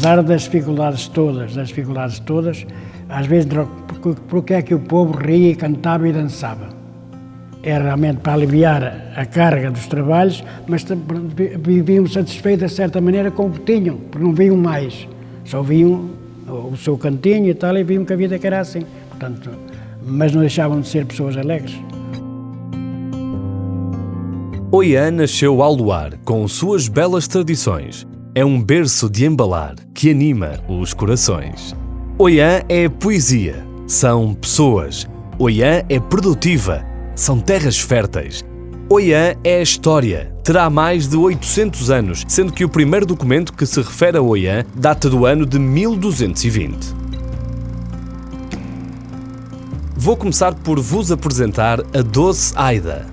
Apesar das dificuldades todas, às vezes, porque é que o povo ria, e cantava e dançava? Era realmente para aliviar a carga dos trabalhos, mas viviam satisfeitos de certa maneira com o que tinham, porque não viam mais, só viam o seu cantinho e tal, e viam que a vida era assim. Portanto, mas não deixavam de ser pessoas alegres. Oiã nasceu ao luar, com suas belas tradições. É um berço de embalar que anima os corações. Oiã é poesia, são pessoas. Oiã é produtiva, são terras férteis. Oiã é história, terá mais de 800 anos, sendo que o primeiro documento que se refere a Oiã data do ano de 1220. Vou começar por vos apresentar a doce Aida.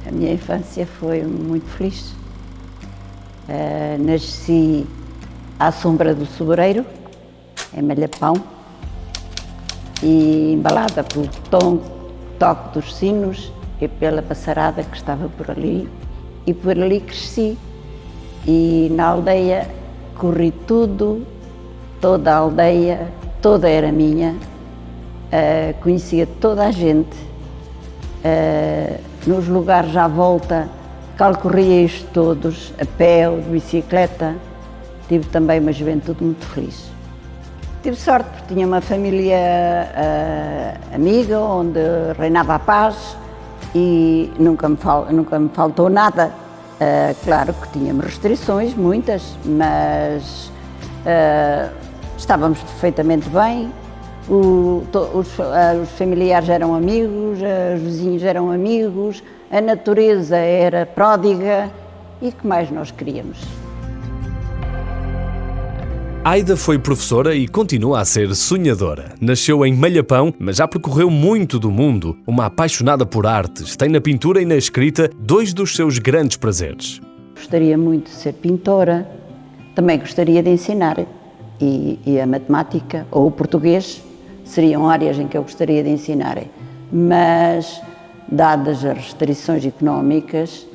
A minha infância foi muito feliz. Nasci à sombra do sobreiro, em Malhapão, e embalada pelo toque dos sinos e pela passarada que estava por ali, e por ali cresci. E na aldeia corri tudo, toda a aldeia, toda era minha, conhecia toda a gente, nos lugares à volta, calcorria-os todos, a pé ou de bicicleta. Tive também uma juventude muito feliz. Tive sorte porque tinha uma família amiga, onde reinava a paz e nunca me faltou nada. Claro que tínhamos restrições, muitas, mas estávamos perfeitamente bem. Os familiares eram amigos, os vizinhos eram amigos, a natureza era pródiga e o que mais nós queríamos? Aida foi professora e continua a ser sonhadora. Nasceu em Malhapão, mas já percorreu muito do mundo. Uma apaixonada por artes, tem na pintura e na escrita dois dos seus grandes prazeres. Gostaria muito de ser pintora, também gostaria de ensinar, e a matemática ou o português seriam áreas em que eu gostaria de ensinar, mas dadas as restrições económicas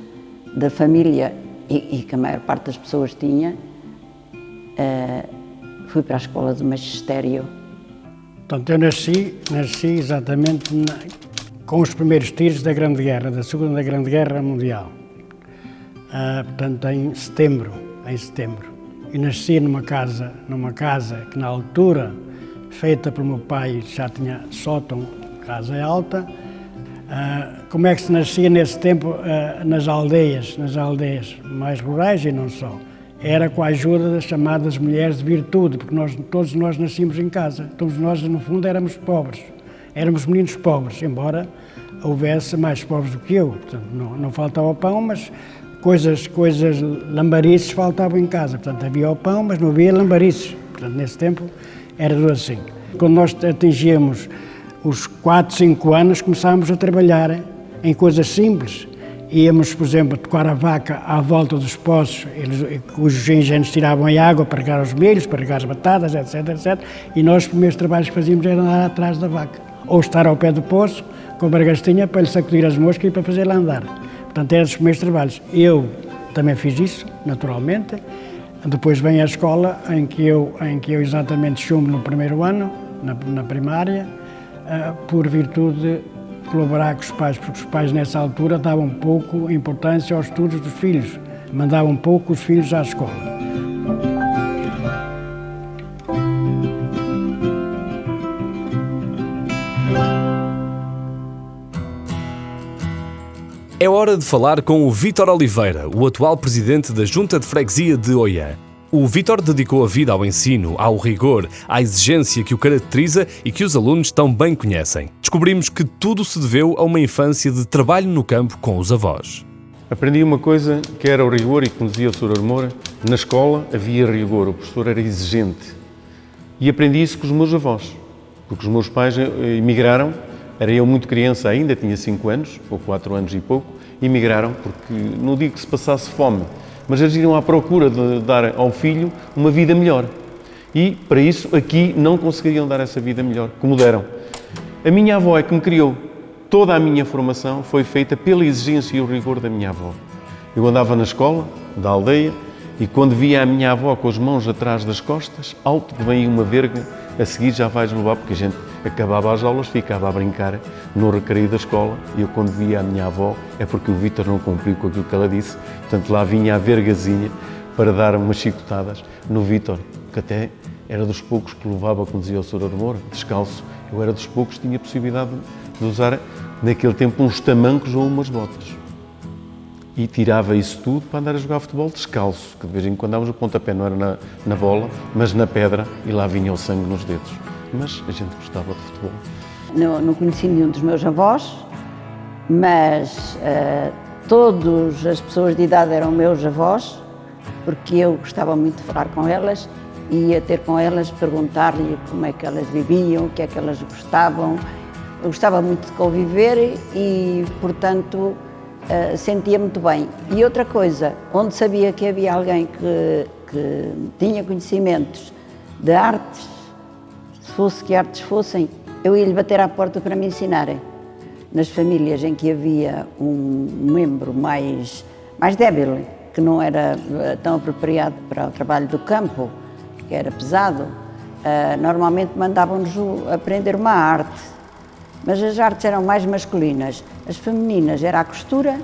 da família e que a maior parte das pessoas tinha, fui para a escola do magistério. Portanto, eu nasci exatamente com os primeiros tiros da Grande Guerra, da Segunda Grande Guerra Mundial. Portanto, em setembro. E nasci numa casa que na altura, feita pelo meu pai, já tinha sótão, casa alta. Como é que se nascia nesse tempo nas aldeias mais rurais e não só? Era com a ajuda das chamadas mulheres de virtude, porque todos nós nascíamos em casa. Todos nós, no fundo, éramos pobres. Éramos meninos pobres, embora houvesse mais pobres do que eu. Portanto, não faltava pão, mas coisas lambarices faltavam em casa. Portanto, havia o pão, mas não havia lambarices. Portanto, nesse tempo era tudo assim. Quando nós atingíamos os 4, 5 anos, começámos a trabalhar em coisas simples. Íamos, por exemplo, tocar a vaca à volta dos poços, cujos engenhos tiravam a água para regar os milhos, para regar as batatas, etc. E nós, os primeiros trabalhos que fazíamos era andar atrás da vaca. Ou estar ao pé do poço, com a bargastinha, para lhe sacudir as moscas e para fazê-la andar. Portanto, eram os primeiros trabalhos. Eu também fiz isso, naturalmente. Depois vem a escola, em que eu exatamente chumbo no primeiro ano, na primária, por virtude de colaborar com os pais, porque os pais nessa altura davam pouco importância aos estudos dos filhos, mandavam pouco os filhos à escola. É hora de falar com o Vítor Oliveira, o atual presidente da Junta de Freguesia de Oiã. O Vítor dedicou a vida ao ensino, ao rigor, à exigência que o caracteriza e que os alunos tão bem conhecem. Descobrimos que tudo se deveu a uma infância de trabalho no campo com os avós. Aprendi uma coisa que era o rigor e, como dizia o Sr. Moura, na escola havia rigor, o professor era exigente. E aprendi isso com os meus avós, porque os meus pais emigraram, era eu muito criança ainda, tinha 5 anos, ou 4 anos e pouco, emigraram porque não digo que se passasse fome, mas eles iam à procura de dar ao filho uma vida melhor. E, para isso, aqui não conseguiriam dar essa vida melhor, como deram. A minha avó é que me criou. Toda a minha formação foi feita pela exigência e o rigor da minha avó. Eu andava na escola, da aldeia, e quando via a minha avó com as mãos atrás das costas, alto que vem uma verga, a seguir já vais levar, porque a gente acabava as aulas, ficava a brincar no recreio da escola, e eu quando via a minha avó, é porque o Vítor não cumpriu com aquilo que ela disse, portanto lá vinha a vergazinha para dar umas chicotadas no Vítor, que até era dos poucos que levava, como dizia o Sr. Moura, descalço. Eu era dos poucos que tinha possibilidade de usar, naquele tempo, uns tamancos ou umas botas. E tirava isso tudo para andar a jogar futebol descalço, que de vez em quando dávamos o pontapé, não era na bola, mas na pedra, e lá vinha o sangue nos dedos. Mas a gente gostava de futebol. Não conheci nenhum dos meus avós, mas todas as pessoas de idade eram meus avós, porque eu gostava muito de falar com elas, e ia ter com elas, perguntar-lhe como é que elas viviam, o que é que elas gostavam. Eu gostava muito de conviver e, portanto, sentia muito bem. E outra coisa, onde sabia que havia alguém que tinha conhecimentos de artes, se fosse que artes fossem, eu ia-lhe bater à porta para me ensinarem. Nas famílias em que havia um membro mais débil, que não era tão apropriado para o trabalho do campo, que era pesado, normalmente mandavam-nos aprender uma arte. Mas as artes eram mais masculinas. As femininas era a costura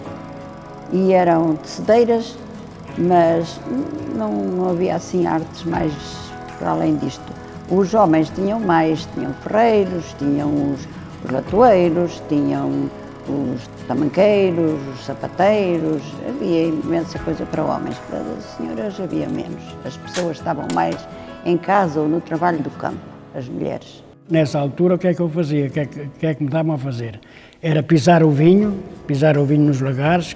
e eram tecedeiras, mas não havia assim artes mais para além disto. Os homens tinham ferreiros, tinham os latoeiros, tinham os tamanqueiros, os sapateiros, havia imensa coisa para homens, para as senhoras havia menos. As pessoas estavam mais em casa ou no trabalho do campo, as mulheres. Nessa altura, o que é que eu fazia? O que é que me davam a fazer? Era pisar o vinho nos lagares,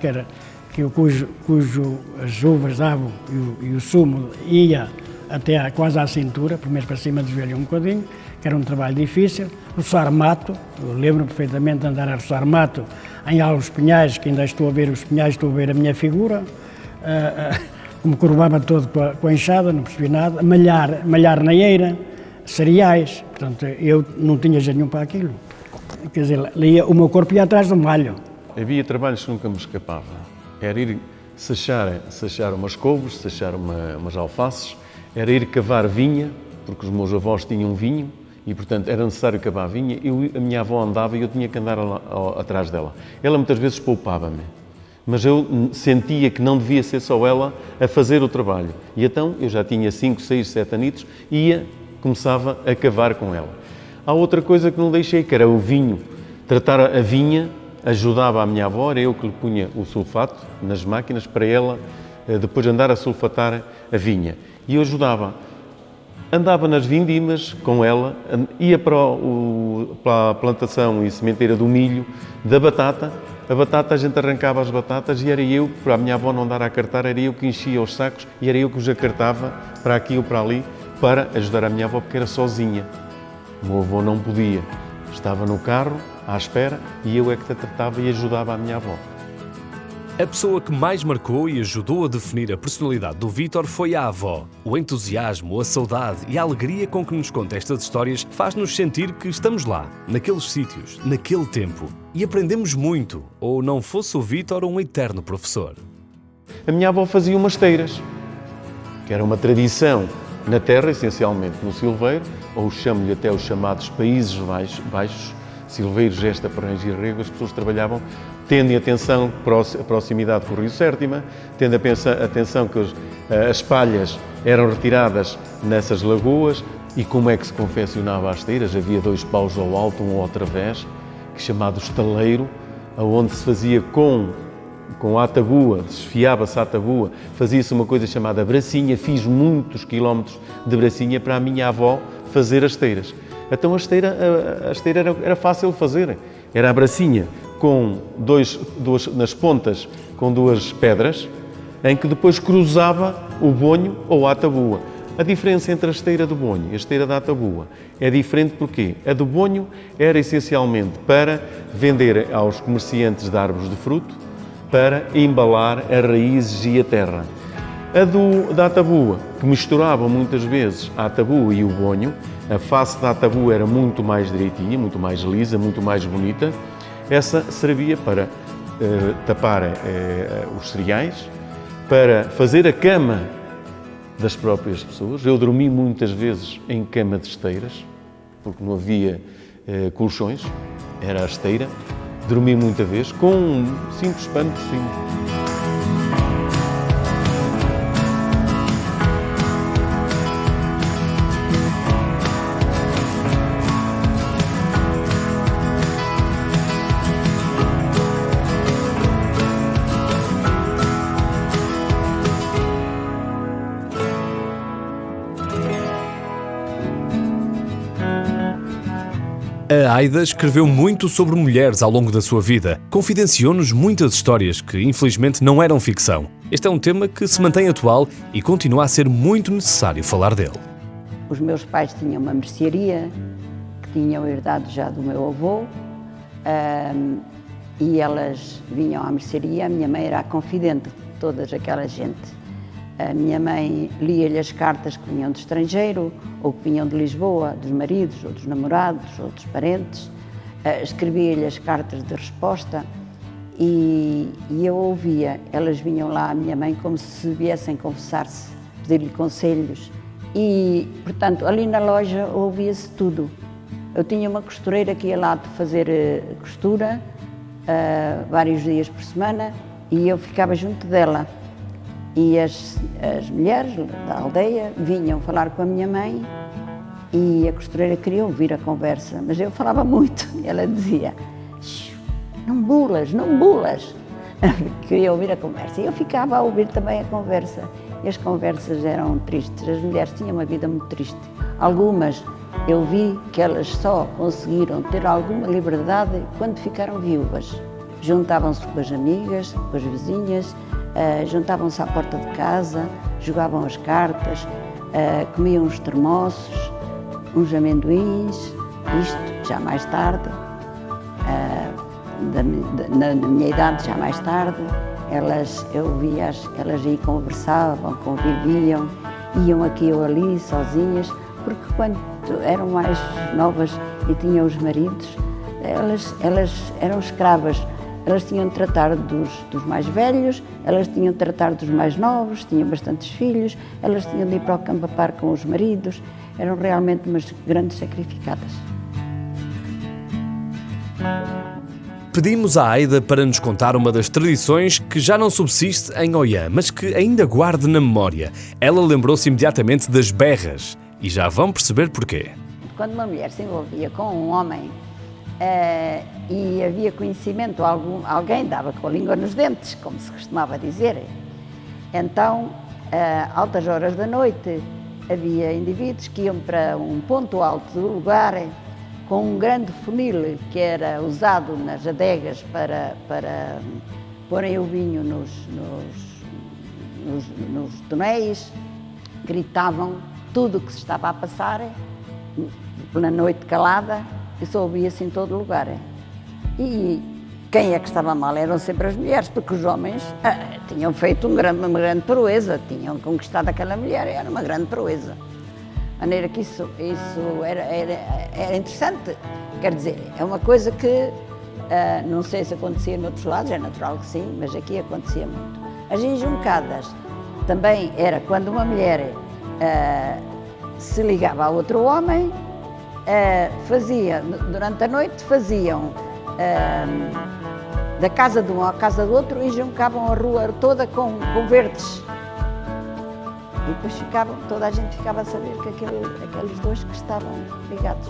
cujo as uvas davam e o sumo ia até quase à cintura, primeiro para cima do joelho um bocadinho, que era um trabalho difícil. Roçar mato, eu lembro perfeitamente de andar a roçar mato em alguns pinhais, que ainda estou a ver os pinhais, estou a ver a minha figura, me curvava todo com a enxada, não percebi nada, malhar na eira, cereais, portanto eu não tinha jeito nenhum para aquilo. Quer dizer, o meu corpo ia atrás do malho. Havia trabalhos que nunca me escapava. Era ir sachar umas couves, sachar umas alfaces, era ir cavar vinha, porque os meus avós tinham vinho e, portanto, era necessário cavar vinha. A minha avó andava e eu tinha que andar atrás dela. Ela muitas vezes poupava-me, mas eu sentia que não devia ser só ela a fazer o trabalho. E então, eu já tinha 5, 6, 7 anitos e começava a cavar com ela. Há outra coisa que não deixei, que era o vinho. Tratar a vinha ajudava a minha avó, era eu que lhe punha o sulfato nas máquinas para ela depois andar a sulfatar a vinha. E eu ajudava. Andava nas vindimas com ela, ia para a plantação e sementeira do milho, da batata. A batata, a gente arrancava as batatas e era eu, para a minha avó não andar a cartar, era eu que enchia os sacos e era eu que os acartava para aqui ou para ali, para ajudar a minha avó, porque era sozinha. O meu avô não podia. Estava no carro, à espera, e eu é que a tratava e ajudava a minha avó. A pessoa que mais marcou e ajudou a definir a personalidade do Vítor foi a avó. O entusiasmo, a saudade e a alegria com que nos conta estas histórias faz-nos sentir que estamos lá, naqueles sítios, naquele tempo. E aprendemos muito, ou não fosse o Vítor um eterno professor. A minha avó fazia umas teiras, que era uma tradição na terra, essencialmente no Silveiro, ou chamo-lhe até os chamados Países Baixos, Silveiros, Gesta, Paranhos e Rego. As pessoas trabalhavam tendo atenção a proximidade com o Rio Sértima, tendo atenção que as palhas eram retiradas nessas lagoas e como é que se confeccionava as teiras. Havia 2 paus ao alto, um ao través, chamado estaleiro, onde se fazia com com a tabuã, desfiava-se a tabuã, fazia-se uma coisa chamada bracinha. Fiz muitos quilómetros de bracinha para a minha avó fazer as esteiras. Então a esteira era fácil de fazer. Era a bracinha com nas pontas com duas pedras, em que depois cruzava o bonho ou a tabuã. A diferença entre a esteira do bonho e a esteira da tabuã é diferente porque a do bonho era essencialmente para vender aos comerciantes de árvores de fruto, para embalar as raízes e a terra. A da tabuã, que misturava muitas vezes a tabuã e o bonho, a face da tabuã era muito mais direitinha, muito mais lisa, muito mais bonita. Essa servia para tapar os cereais, para fazer a cama das próprias pessoas. Eu dormi muitas vezes em cama de esteiras, porque não havia colchões, era a esteira. Dormi muita vez com um simples pano por cima. A Aida escreveu muito sobre mulheres ao longo da sua vida. Confidenciou-nos muitas histórias que, infelizmente, não eram ficção. Este é um tema que se mantém atual e continua a ser muito necessário falar dele. Os meus pais tinham uma mercearia que tinham herdado já do meu avô, e elas vinham à mercearia. A minha mãe era a confidente de toda aquela gente. A minha mãe lia-lhe as cartas que vinham do estrangeiro, ou que vinham de Lisboa, dos maridos, ou dos namorados, ou dos parentes. Escrevia-lhe as cartas de resposta e eu ouvia. Elas vinham lá à minha mãe como se viessem confessar-se, pedir-lhe conselhos. E, portanto, ali na loja ouvia-se tudo. Eu tinha uma costureira que ia lá fazer costura vários dias por semana e eu ficava junto dela. E as mulheres da aldeia vinham falar com a minha mãe e a costureira queria ouvir a conversa, mas eu falava muito. Ela dizia, não bulas, não bulas. Queria ouvir a conversa. E eu ficava a ouvir também a conversa. E as conversas eram tristes. As mulheres tinham uma vida muito triste. Algumas eu vi que elas só conseguiram ter alguma liberdade quando ficaram viúvas. Juntavam-se com as amigas, com as vizinhas, juntavam-se à porta de casa, jogavam as cartas, comiam uns termossos, uns amendoins, isto já mais tarde, na minha idade já mais tarde, eu via-as, elas aí conversavam, conviviam, iam aqui ou ali sozinhas, porque quando eram mais novas e tinham os maridos, elas eram escravas. Elas tinham de tratar dos mais velhos, elas tinham de tratar dos mais novos, tinham bastantes filhos, elas tinham de ir para o campo a par com os maridos, eram realmente umas grandes sacrificadas. Pedimos à Aida para nos contar uma das tradições que já não subsiste em Oiã, mas que ainda guarda na memória. Ela lembrou-se imediatamente das berras e já vão perceber porquê. Quando uma mulher se envolvia com um homem, e havia conhecimento, alguém dava com a língua nos dentes, como se costumava dizer. Então, a altas horas da noite, havia indivíduos que iam para um ponto alto do lugar com um grande funil que era usado nas adegas para porem o vinho nos tonéis, gritavam tudo o que se estava a passar, na noite calada, e só ouvia-se em todo lugar. E quem é que estava mal? Eram sempre as mulheres, porque os homens tinham feito uma grande proeza, tinham conquistado aquela mulher, era uma grande proeza. De maneira que isso era interessante. Quer dizer, é uma coisa que não sei se acontecia noutros lados, é natural que sim, mas aqui acontecia muito. As enjuncadas também era quando uma mulher se ligava a outro homem, durante a noite faziam da casa de um à casa do outro e juncavam a rua toda com verdes. E depois toda a gente ficava a saber que aqueles dois que estavam ligados.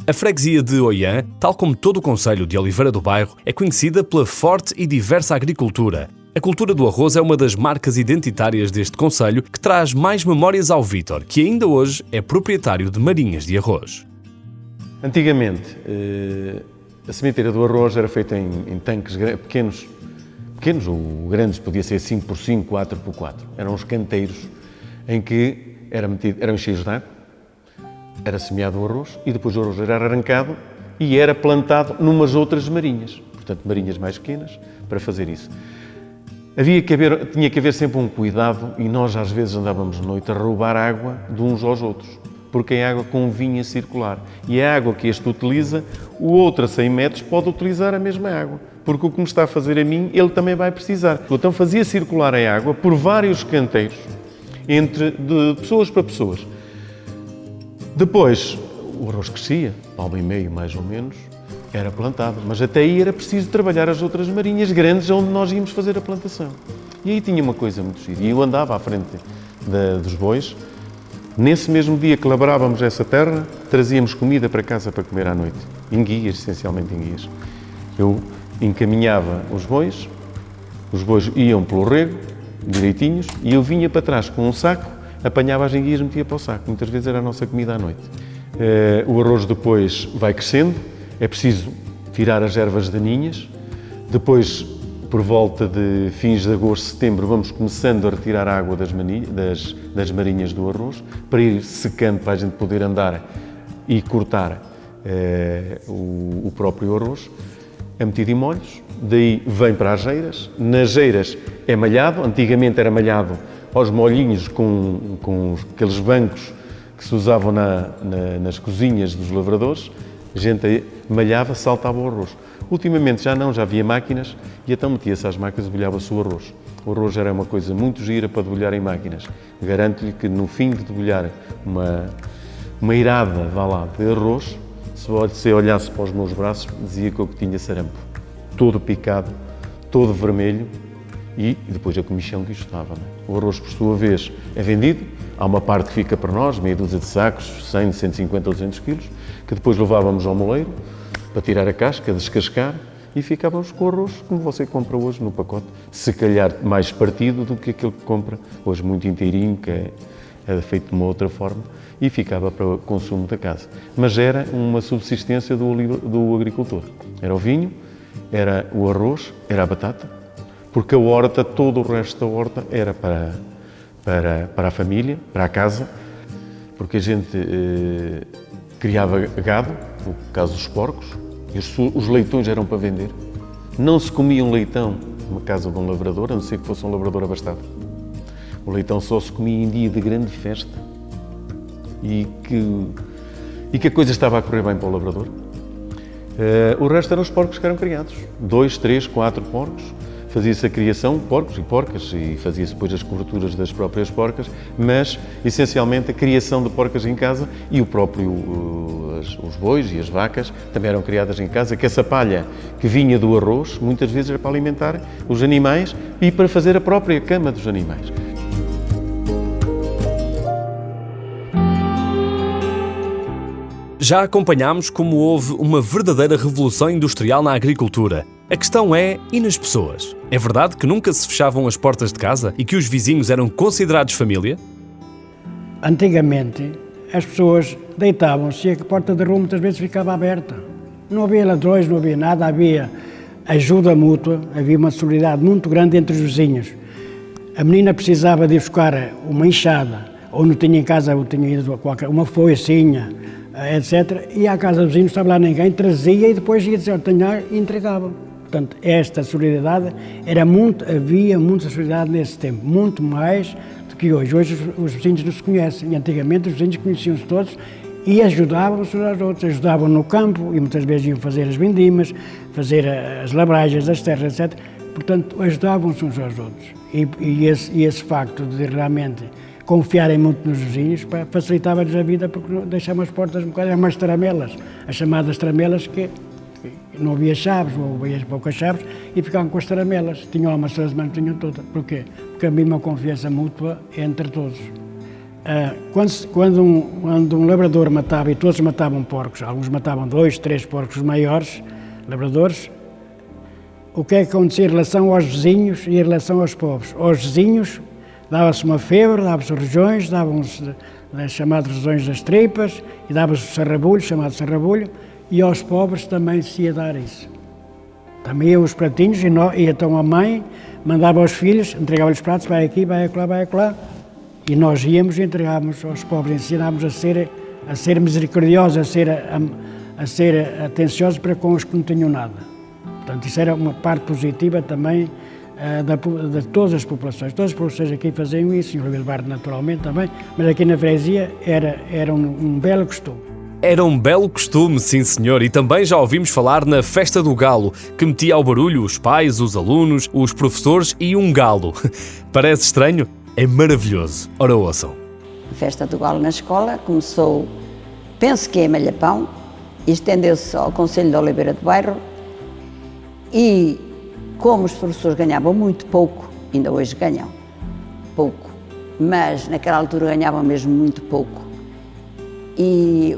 A freguesia de Oiã, tal como todo o concelho de Oliveira do Bairro, é conhecida pela forte e diversa agricultura. A cultura do arroz é uma das marcas identitárias deste concelho que traz mais memórias ao Vítor, que ainda hoje é proprietário de marinhas de arroz. Antigamente, a sementeira do arroz era feita em tanques pequenos ou grandes, podia ser 5x5, 4x4. Eram os canteiros em que eram cheios de água, era semeado o arroz e depois o arroz era arrancado e era plantado numas outras marinhas, portanto marinhas mais pequenas, para fazer isso. Tinha que haver sempre um cuidado e nós às vezes andávamos de noite a roubar água de uns aos outros, porque a água convinha circular. E a água que este utiliza, o outro a 100 metros pode utilizar a mesma água, porque o que me está a fazer a mim, ele também vai precisar. Então fazia circular a água por vários canteiros, de pessoas para pessoas. Depois, o arroz crescia, palmo e meio mais ou menos, era plantado, mas até aí era preciso trabalhar as outras marinhas grandes onde nós íamos fazer a plantação. E aí tinha uma coisa muito gira, e eu andava à frente dos bois. Nesse mesmo dia que labrávamos essa terra, trazíamos comida para casa para comer à noite, enguias, essencialmente enguias. Eu encaminhava os bois iam pelo rego, direitinhos, e eu vinha para trás com um saco, apanhava as enguias e metia para o saco. Muitas vezes era a nossa comida à noite. O arroz depois vai crescendo, é preciso tirar as ervas daninhas. Depois, por volta de fins de agosto, setembro, vamos começando a retirar a água das marinhas do arroz, para ir secando, para a gente poder andar e cortar o próprio arroz. É metido em molhos, daí vem para as geiras. Nas geiras é malhado, antigamente era malhado aos molhinhos com aqueles bancos que se usavam nas cozinhas dos lavradores. A gente malhava, saltava o arroz. Ultimamente já havia máquinas e então metia-se às máquinas e debulhava-se o arroz. O arroz era uma coisa muito gira para debulhar em máquinas. Garanto-lhe que no fim de debulhar uma irada, de arroz, se você olhasse para os meus braços, dizia que eu tinha sarampo. Todo picado, todo vermelho e depois a comichão que isto dava. O arroz, por sua vez, é vendido. Há uma parte que fica para nós, meia dúzia de sacos, 100, 150 ou 200 quilos, que depois levávamos ao moleiro para tirar a casca, descascar e ficávamos com o arroz como você compra hoje no pacote. Se calhar mais partido do que aquele que compra hoje muito inteirinho, que é feito de uma outra forma, e ficava para o consumo da casa. Mas era uma subsistência do agricultor. Era o vinho, era o arroz, era a batata, porque a horta, todo o resto da horta era para a família, para a casa, porque a gente criava gado, no caso dos porcos, e os leitões eram para vender. Não se comia um leitão numa casa de um lavrador, a não ser que fosse um lavrador abastado. O leitão só se comia em dia de grande festa e que a coisa estava a correr bem para o lavrador. O resto eram os porcos que eram criados. 2, 3, 4 porcos. Fazia-se a criação, porcos e porcas, e fazia-se depois as coberturas das próprias porcas, mas, essencialmente, a criação de porcas em casa e os bois e as vacas também eram criadas em casa, que essa palha que vinha do arroz, muitas vezes era para alimentar os animais e para fazer a própria cama dos animais. Já acompanhámos como houve uma verdadeira revolução industrial na agricultura. A questão é, e nas pessoas? É verdade que nunca se fechavam as portas de casa e que os vizinhos eram considerados família? Antigamente, as pessoas deitavam-se e a porta da rua muitas vezes ficava aberta. Não havia ladrões, não havia nada, havia ajuda mútua, havia uma solidariedade muito grande entre os vizinhos. A menina precisava de ir buscar uma enxada, ou não tinha em casa, ou tinha ido uma foicinha, etc. Ia à casa do vizinho, estava lá ninguém, trazia e depois ia dizer, e entregava. Portanto, esta solidariedade havia muita solidariedade nesse tempo, muito mais do que hoje. Hoje os vizinhos não se conhecem, e antigamente os vizinhos conheciam-se todos e ajudavam-se uns aos outros, ajudavam no campo e muitas vezes iam fazer as vindimas, fazer as labragens das terras, etc. Portanto, ajudavam-se uns aos outros. E esse facto de realmente confiarem muito nos vizinhos facilitava-lhes a vida, porque deixavam as portas um bocadinho, umas tramelas, as chamadas tramelas, que não havia chaves, ou havia poucas chaves, e ficavam com as tramelas. Tinham amassas, mas não tinham todas. Porquê? Porque havia uma confiança mútua entre todos. Quando um labrador matava, e todos matavam porcos, alguns matavam 2, 3 porcos maiores, labradores, o que é que acontecia em relação aos vizinhos e em relação aos pobres? Aos vizinhos dava-se uma febre, dava-se regiões, davam-se as chamadas regiões das tripas, e dava-se o sarrabulho, chamado sarrabulho, e aos pobres também se ia dar isso. Também iam os pratinhos, e então a mãe mandava aos filhos, entregava-lhes pratos, vai aqui, vai acolá, vai acolá, e nós íamos e entregávamos aos pobres, ensinámos a ser misericordiosos, a ser atenciosos para com os que não tinham nada. Portanto, isso era uma parte positiva também de todas as populações. Todas as populações aqui faziam isso, em Oliveira do Bairro naturalmente também, mas aqui na freguesia era um belo costume. Era um belo costume, sim senhor, e também já ouvimos falar na Festa do Galo, que metia ao barulho os pais, os alunos, os professores e um galo. Parece estranho? É maravilhoso. Ora, ouçam. A Festa do Galo na escola começou, penso que em Malhapão, e estendeu-se ao Concelho de Oliveira do Bairro, e como os professores ganhavam muito pouco, ainda hoje ganham pouco, mas naquela altura ganhavam mesmo muito pouco, e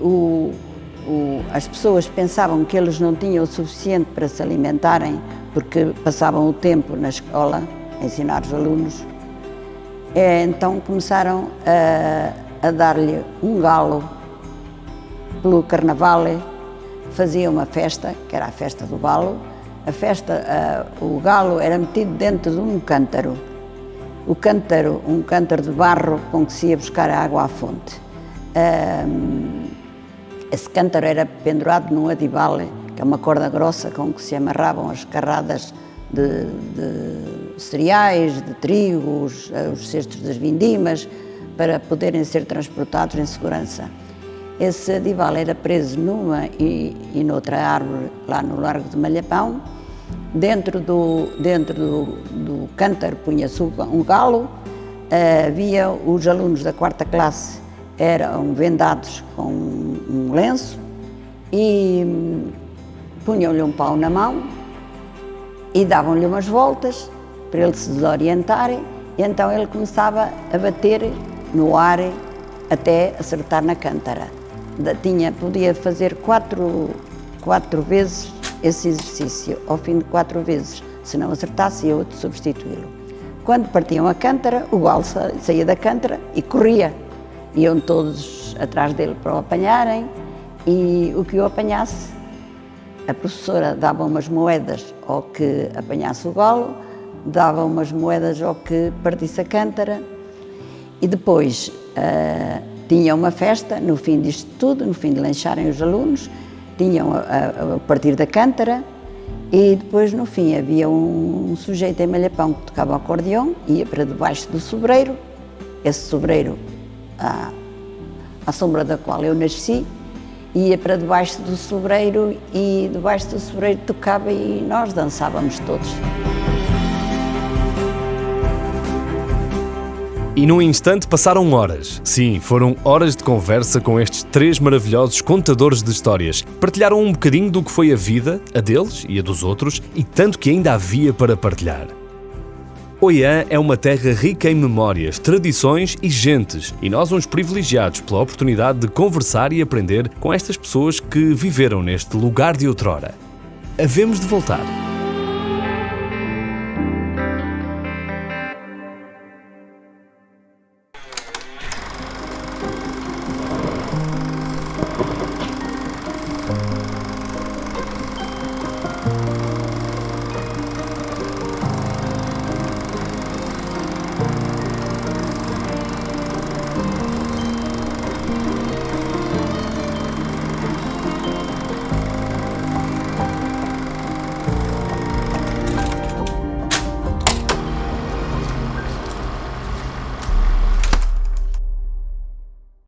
as pessoas pensavam que eles não tinham o suficiente para se alimentarem, porque passavam o tempo na escola a ensinar os alunos, então começaram a dar-lhe um galo pelo carnaval, faziam uma festa, que era a festa do galo. A festa, o galo era metido dentro de um cântaro. O cântaro, um cântaro de barro com que se ia buscar a água à fonte. Esse cântaro era pendurado num adibale, que é uma corda grossa com que se amarravam as carradas de cereais, de trigo, os cestos das vindimas, para poderem ser transportados em segurança. Esse adibale era preso numa e noutra árvore, lá no Largo de Malhapão. Dentro do cântaro punha-se um galo, havia os alunos da 4ª classe, eram vendados com um lenço e punham-lhe um pau na mão e davam-lhe umas voltas para ele se desorientar, e então ele começava a bater no ar até acertar na cântara. Podia fazer quatro vezes esse exercício. Ao fim de 4 vezes, se não acertasse, ia outro substituí-lo. Quando partiam a cântara, o galo saía da cântara e corria. Iam todos atrás dele para o apanharem, e o que o apanhasse, a professora dava umas moedas ao que apanhasse o galo, dava umas moedas ao que partisse a cântara, e depois tinha uma festa, no fim disto tudo, no fim de lancharem os alunos, tinham a partir da cântara, e depois no fim havia um sujeito em Malhapão que tocava acordeão, ia para debaixo do sobreiro, esse sobreiro à sombra da qual eu nasci, ia para debaixo do sobreiro, e debaixo do sobreiro tocava e nós dançávamos todos. E num instante passaram horas. Sim, foram horas de conversa com estes 3 maravilhosos contadores de histórias. Partilharam um bocadinho do que foi a vida, a deles e a dos outros, e tanto que ainda havia para partilhar. Oiã é uma terra rica em memórias, tradições e gentes, e nós uns privilegiados pela oportunidade de conversar e aprender com estas pessoas que viveram neste lugar de outrora. Havemos de voltar.